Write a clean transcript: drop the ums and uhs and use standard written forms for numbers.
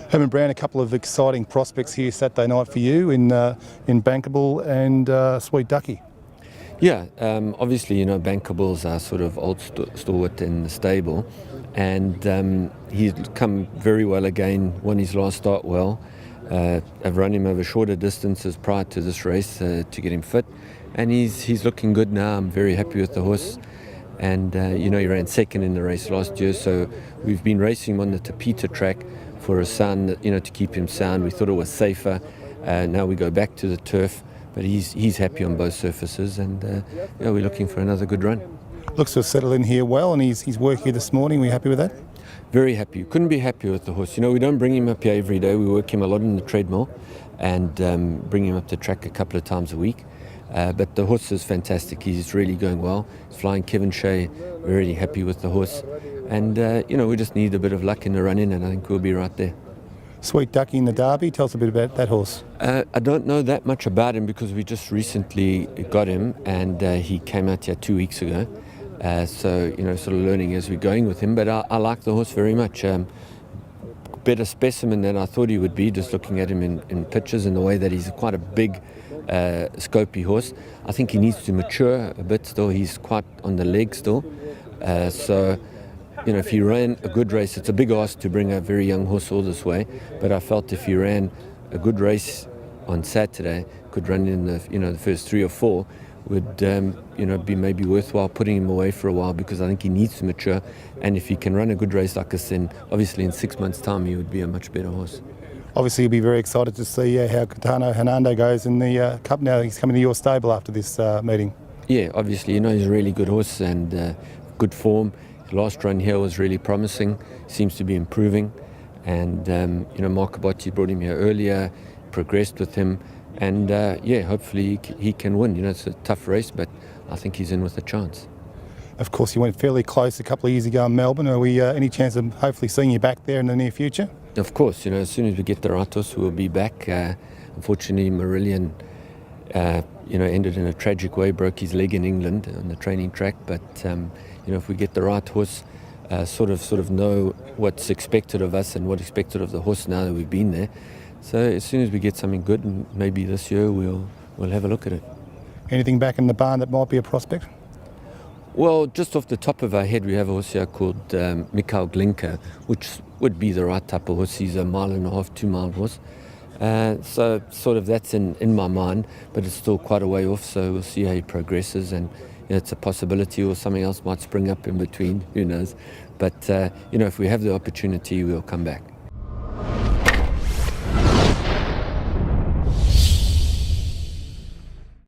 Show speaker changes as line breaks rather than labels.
Herman Brown, a couple of exciting prospects here Saturday night for you in Bankable and Sweet Ducky.
Yeah, obviously, Bankable's our sort of old stalwart in the stable, and he's come very well again, won his last start well. I've run him over shorter distances prior to this race to get him fit, and he's looking good now. I'm very happy with the horse, and he ran second in the race last year, so we've been racing him on the Tapita track for a sound, to keep him sound. We thought it was safer. Now we go back to the turf, but he's happy on both surfaces, and we're looking for another good run.
Looks to have settled in here well, and he's work here this morning. Are you happy with that?
Very happy. Couldn't be happier with the horse. We don't bring him up here every day. We work him a lot in the treadmill and bring him up to track a couple of times a week. But the horse is fantastic. He's really going well. He's flying Kevin Shea. We're really happy with the horse. And, we just need a bit of luck in the run-in, and I think we'll be right there.
Sweet Ducky in the Derby. Tell us a bit about that horse.
I don't know that much about him because we just recently got him, and he came out here 2 weeks ago. So, sort of learning as we're going with him. But I like the horse very much. Better specimen than I thought he would be, just looking at him in pictures and the way that he's quite a big, scopy horse. I think he needs to mature a bit still. He's quite on the leg still. So, if he ran a good race, it's a big ask to bring a very young horse all this way. But I felt if he ran a good race on Saturday, could run in the first 3 or 4, would be maybe worthwhile putting him away for a while, because I think he needs to mature. And if he can run a good race like this, then obviously in 6 months' time he would be a much better horse.
Obviously you'll be very excited to see how Catano Hernando goes in the Cup now. He's coming to your stable after this meeting.
Yeah, obviously, he's a really good horse and good form. His last run here was really promising. Seems to be improving. And, Mark Botti brought him here earlier, progressed with him. And, hopefully he can win. It's a tough race, but I think he's in with a chance.
Of course, you went fairly close a couple of years ago in Melbourne. Are we any chance of hopefully seeing you back there in the near future?
Of course, as soon as we get the right horse, we'll be back. Unfortunately, Marillion, ended in a tragic way, broke his leg in England on the training track. But, if we get the right horse, sort of know what's expected of us and what's expected of the horse now that we've been there. So as soon as we get something good, and maybe this year we'll have a look at it.
Anything back in the barn that might be a prospect?
Well, just off the top of our head, we have a horse here called Mikhail Glinka, which would be the right type of horse. He's a 1.5 mile, 2 mile horse. So sort of that's in my mind, but it's still quite a way off, so we'll see how he progresses, and it's a possibility or something else might spring up in between, who knows. But, if we have the opportunity, we'll come back.